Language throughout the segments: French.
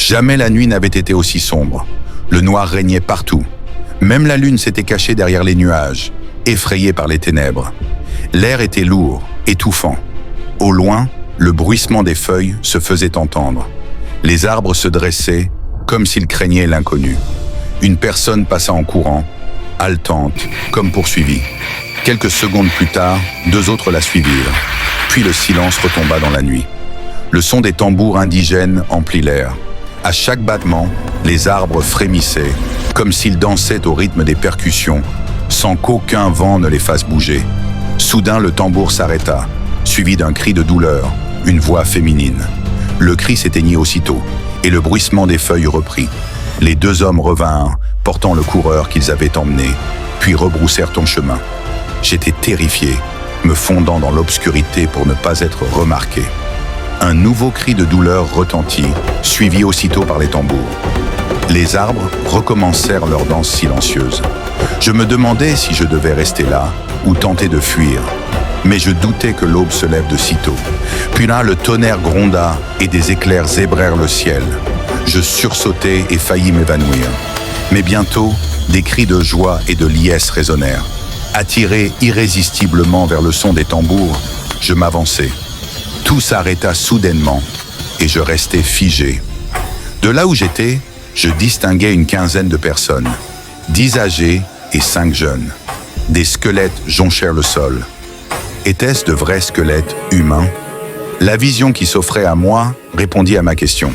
Jamais la nuit n'avait été aussi sombre. Le noir régnait partout. Même la lune s'était cachée derrière les nuages, effrayée par les ténèbres. L'air était lourd, étouffant. Au loin, le bruissement des feuilles se faisait entendre. Les arbres se dressaient, comme s'ils craignaient l'inconnu. Une personne passa en courant, haletante, comme poursuivie. Quelques secondes plus tard, 2 autres la suivirent. Puis le silence retomba dans la nuit. Le son des tambours indigènes emplit l'air. À chaque battement, les arbres frémissaient, comme s'ils dansaient au rythme des percussions, sans qu'aucun vent ne les fasse bouger. Soudain, le tambour s'arrêta, suivi d'un cri de douleur, une voix féminine. Le cri s'éteignit aussitôt, et le bruissement des feuilles reprit. Les 2 hommes revinrent, portant le coureur qu'ils avaient emmené, puis rebroussèrent en chemin. J'étais terrifié, me fondant dans l'obscurité pour ne pas être remarqué. Un nouveau cri de douleur retentit, suivi aussitôt par les tambours. Les arbres recommencèrent leur danse silencieuse. Je me demandais si je devais rester là ou tenter de fuir. Mais je doutais que l'aube se lève de sitôt. Puis là, le tonnerre gronda et des éclairs zébrèrent le ciel. Je sursautai et faillis m'évanouir. Mais bientôt, des cris de joie et de liesse résonnèrent. Attiré irrésistiblement vers le son des tambours, je m'avançai. Tout s'arrêta soudainement et je restai figé. De là où j'étais, je distinguais une quinzaine de personnes, 10 âgés et 5 jeunes. Des squelettes jonchèrent le sol. Étaient-ce de vrais squelettes humains? La vision qui s'offrait à moi répondit à ma question.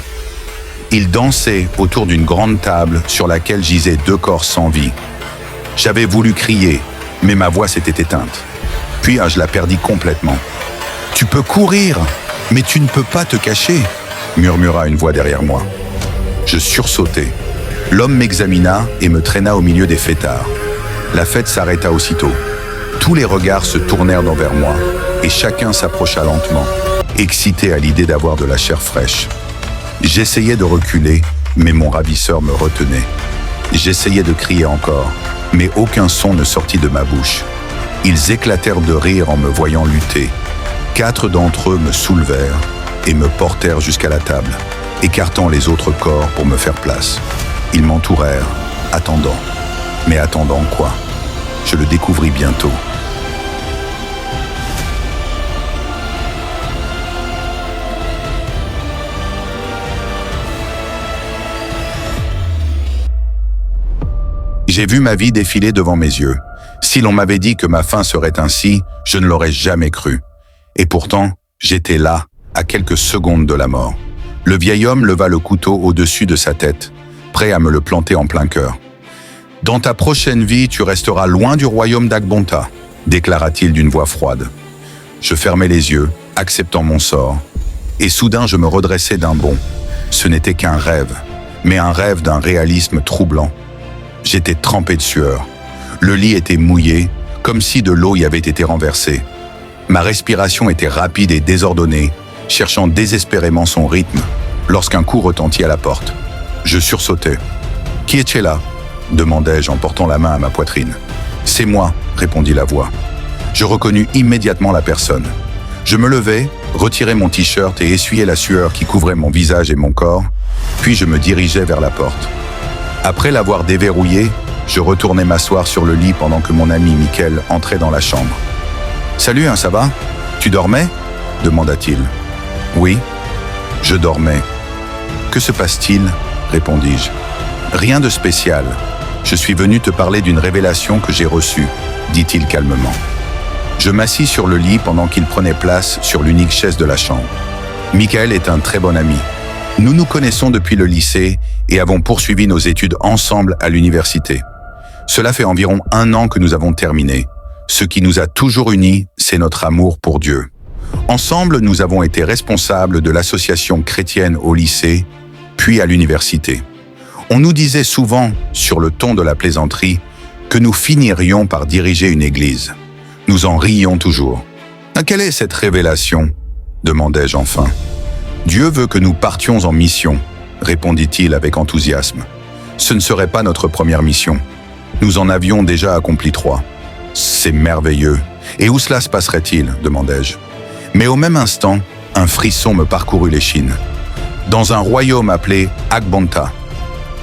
Ils dansaient autour d'une grande table sur laquelle gisaient 2 corps sans vie. J'avais voulu crier, mais ma voix s'était éteinte. Puis je la perdis complètement. « Tu peux courir, mais tu ne peux pas te cacher », murmura une voix derrière moi. Je sursautai. L'homme m'examina et me traîna au milieu des fêtards. La fête s'arrêta aussitôt. Tous les regards se tournèrent vers moi et chacun s'approcha lentement, excité à l'idée d'avoir de la chair fraîche. J'essayais de reculer, mais mon ravisseur me retenait. J'essayais de crier encore, mais aucun son ne sortit de ma bouche. Ils éclatèrent de rire en me voyant lutter. 4 d'entre eux me soulevèrent et me portèrent jusqu'à la table, écartant les autres corps pour me faire place. Ils m'entourèrent, attendant. Mais attendant quoi? Je le découvris bientôt. J'ai vu ma vie défiler devant mes yeux. Si l'on m'avait dit que ma fin serait ainsi, je ne l'aurais jamais cru. Et pourtant, j'étais là, à quelques secondes de la mort. Le vieil homme leva le couteau au-dessus de sa tête, prêt à me le planter en plein cœur. « Dans ta prochaine vie, tu resteras loin du royaume d'Agbonta », déclara-t-il d'une voix froide. Je fermai les yeux, acceptant mon sort, et soudain je me redressai d'un bond. Ce n'était qu'un rêve, mais un rêve d'un réalisme troublant. J'étais trempé de sueur. Le lit était mouillé, comme si de l'eau y avait été renversée. Ma respiration était rapide et désordonnée, cherchant désespérément son rythme, lorsqu'un coup retentit à la porte. Je sursautai. « Qui est là ?» demandai-je en portant la main à ma poitrine. « C'est moi », répondit la voix. Je reconnus immédiatement la personne. Je me levai, retirai mon t-shirt et essuyai la sueur qui couvrait mon visage et mon corps, puis je me dirigeai vers la porte. Après l'avoir déverrouillé, je retournai m'asseoir sur le lit pendant que mon ami Michael entrait dans la chambre. « Salut, ça va? Tu dormais ?» demanda-t-il. « Oui, je dormais. »« Que se passe-t-il » répondis-je. « Rien de spécial. Je suis venu te parler d'une révélation que j'ai reçue, » dit-il calmement. Je m'assis sur le lit pendant qu'il prenait place sur l'unique chaise de la chambre. Michael est un très bon ami. Nous nous connaissons depuis le lycée et avons poursuivi nos études ensemble à l'université. Cela fait environ 1 an que nous avons terminé. Ce qui nous a toujours unis, c'est notre amour pour Dieu. Ensemble, nous avons été responsables de l'association chrétienne au lycée, puis à l'université. On nous disait souvent, sur le ton de la plaisanterie, que nous finirions par diriger une église. Nous en rions toujours. « Quelle est cette révélation ?» demandai-je enfin. « Dieu veut que nous partions en mission », répondit-il avec enthousiasme. « Ce ne serait pas notre première mission. Nous en avions déjà accompli 3. C'est merveilleux. Et où cela se passerait-il » demandai-je. Mais au même instant, un frisson me parcourut l'échine. dans un royaume appelé Agbanta.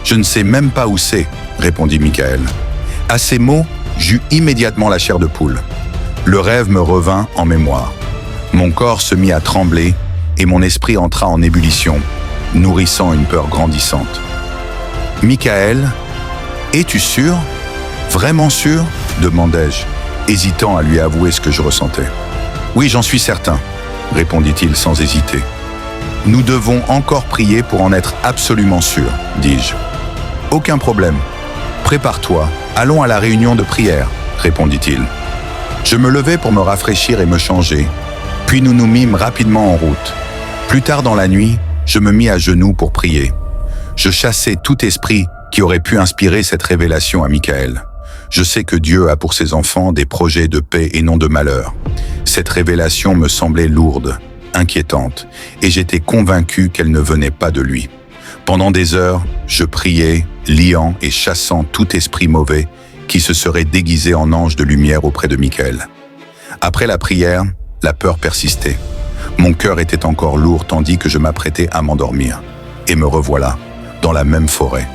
Je ne sais même pas où c'est, répondit Michael. À ces mots, j'eus immédiatement la chair de poule. Le rêve me revint en mémoire. Mon corps se mit à trembler et mon esprit entra en ébullition, nourrissant une peur grandissante. « Michael, es-tu sûr? Vraiment sûr ?» demandai-je, hésitant à lui avouer ce que je ressentais. « Oui, j'en suis certain », répondit-il sans hésiter. « Nous devons encore prier pour en être absolument sûrs, dis-je. »« Aucun problème. Prépare-toi, allons à la réunion de prière, » répondit-il. Je me levai pour me rafraîchir et me changer, puis nous nous mîmes rapidement en route. Plus tard dans la nuit, je me mis à genoux pour prier. Je chassai tout esprit qui aurait pu inspirer cette révélation à Michael. Je sais que Dieu a pour ses enfants des projets de paix et non de malheur. Cette révélation me semblait lourde, inquiétante, et j'étais convaincu qu'elle ne venait pas de lui. Pendant des heures, je priais, liant et chassant tout esprit mauvais qui se serait déguisé en ange de lumière auprès de Michael. Après la prière, la peur persistait. Mon cœur était encore lourd tandis que je m'apprêtais à m'endormir. Et me revoilà, dans la même forêt.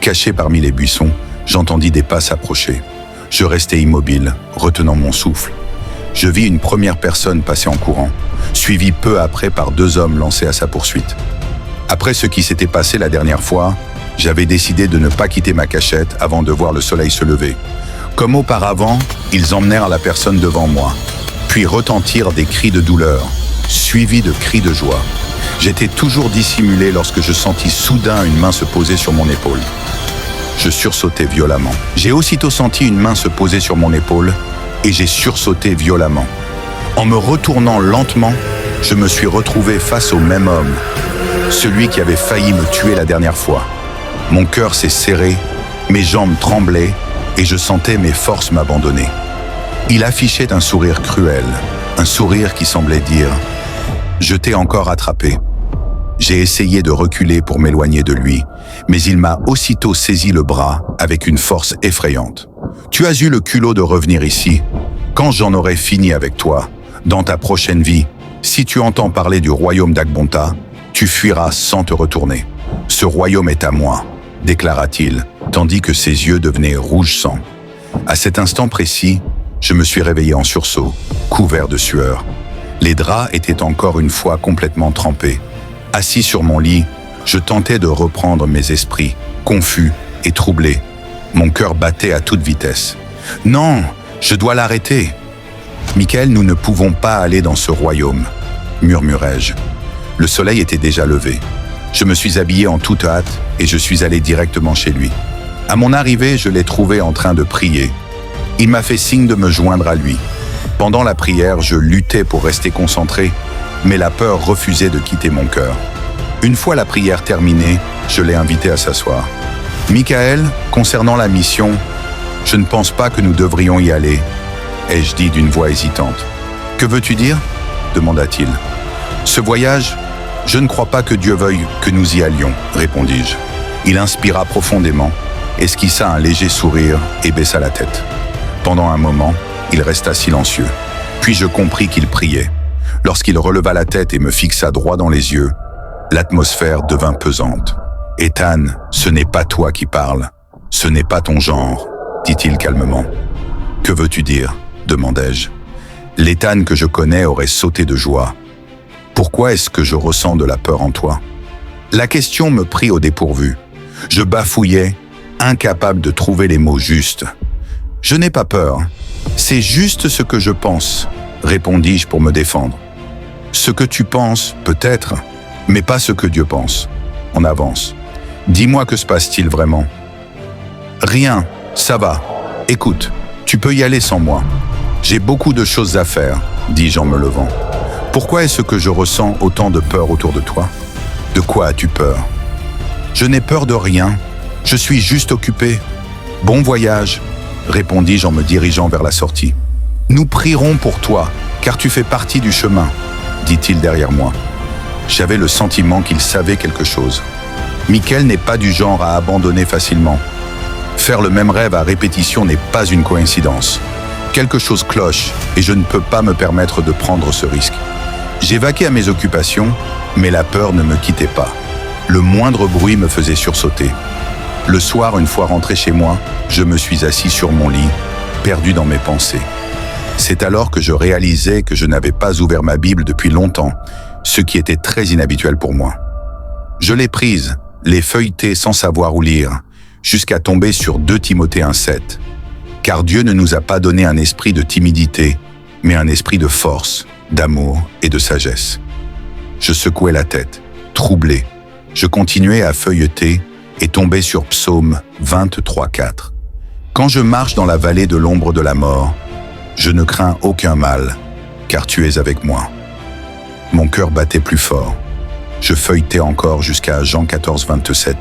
Caché parmi les buissons, j'entendis des pas s'approcher. Je restai immobile, retenant mon souffle. Je vis une première personne passer en courant, suivie peu après par 2 hommes lancés à sa poursuite. Après ce qui s'était passé la dernière fois, j'avais décidé de ne pas quitter ma cachette avant de voir le soleil se lever. Comme auparavant, ils emmenèrent la personne devant moi, puis retentirent des cris de douleur, suivis de cris de joie. J'étais toujours dissimulé lorsque je sentis soudain une main se poser sur mon épaule. Je sursautai violemment. J'ai aussitôt senti une main se poser sur mon épaule et j'ai sursauté violemment. En me retournant lentement, je me suis retrouvé face au même homme, celui qui avait failli me tuer la dernière fois. Mon cœur s'est serré, mes jambes tremblaient et je sentais mes forces m'abandonner. Il affichait un sourire cruel, un sourire qui semblait dire « Je t'ai encore attrapé ». J'ai essayé de reculer pour m'éloigner de lui, mais il m'a aussitôt saisi le bras avec une force effrayante. « Tu as eu le culot de revenir ici. Quand j'en aurai fini avec toi, dans ta prochaine vie, si tu entends parler du royaume d'Agbanta, tu fuiras sans te retourner. Ce royaume est à moi, déclara-t-il, tandis que ses yeux devenaient rouge sang. À cet instant précis, je me suis réveillé en sursaut, couvert de sueur. Les draps étaient encore une fois complètement trempés. Assis sur mon lit, je tentais de reprendre mes esprits, confus et troublés. Mon cœur battait à toute vitesse. « Non, je dois l'arrêter !»« Michael, nous ne pouvons pas aller dans ce royaume », murmurai-je. Le soleil était déjà levé. Je me suis habillé en toute hâte et je suis allé directement chez lui. À mon arrivée, je l'ai trouvé en train de prier. Il m'a fait signe de me joindre à lui. Pendant la prière, je luttais pour rester concentré, mais la peur refusait de quitter mon cœur. Une fois la prière terminée, je l'ai invité à s'asseoir. « Michael, concernant la mission, je ne pense pas que nous devrions y aller, » ai-je dit d'une voix hésitante. « Que veux-tu dire ?» demanda-t-il. « Ce voyage, je ne crois pas que Dieu veuille que nous y allions, » répondis-je. Il inspira profondément, esquissa un léger sourire et baissa la tête. Pendant un moment, il resta silencieux. Puis je compris qu'il priait. Lorsqu'il releva la tête et me fixa droit dans les yeux, l'atmosphère devint pesante. « Ethan, ce n'est pas toi qui parles. Ce n'est pas ton genre, » dit-il calmement. « Que veux-tu dire ?» demandai-je. L'Ethan que je connais aurait sauté de joie. « Pourquoi est-ce que je ressens de la peur en toi ?» La question me prit au dépourvu. Je bafouillais, incapable de trouver les mots justes. « Je n'ai pas peur. C'est juste ce que je pense, » répondis-je pour me défendre. « Ce que tu penses, peut-être, mais pas ce que Dieu pense. On avance. Dis-moi que se passe-t-il vraiment ? » « Rien, ça va. Écoute, tu peux y aller sans moi. J'ai beaucoup de choses à faire, » dis-je en me levant. « Pourquoi est-ce que je ressens autant de peur autour de toi ? De quoi as-tu peur ? » « Je n'ai peur de rien. Je suis juste occupé. Bon voyage, » répondis-je en me dirigeant vers la sortie. « Nous prierons pour toi, car tu fais partie du chemin, » dit-il derrière moi. J'avais le sentiment qu'il savait quelque chose. Michael n'est pas du genre à abandonner facilement. Faire le même rêve à répétition n'est pas une coïncidence. Quelque chose cloche et je ne peux pas me permettre de prendre ce risque. J'évaquais à mes occupations, mais la peur ne me quittait pas. Le moindre bruit me faisait sursauter. Le soir, une fois rentré chez moi, je me suis assis sur mon lit, perdu dans mes pensées. C'est alors que je réalisais que je n'avais pas ouvert ma Bible depuis longtemps, ce qui était très inhabituel pour moi. Je l'ai prise, l'ai feuilletée sans savoir où lire, jusqu'à tomber sur 2 Timothée 1,7. Car Dieu ne nous a pas donné un esprit de timidité, mais un esprit de force, d'amour et de sagesse. Je secouais la tête, troublé. Je continuais à feuilleter et tombais sur Psaume 23,4. Quand je marche dans la vallée de l'ombre de la mort, je ne crains aucun mal, car tu es avec moi. Mon cœur battait plus fort. Je feuilletais encore jusqu'à Jean 14,27.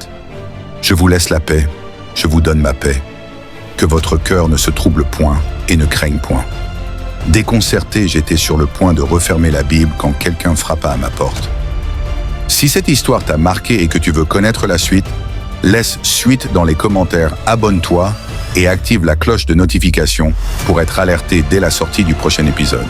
Je vous laisse la paix, je vous donne ma paix. Que votre cœur ne se trouble point et ne craigne point. Déconcerté, j'étais sur le point de refermer la Bible quand quelqu'un frappa à ma porte. Si cette histoire t'a marqué et que tu veux connaître la suite, laisse suite dans les commentaires, abonne-toi et active la cloche de notification pour être alerté dès la sortie du prochain épisode.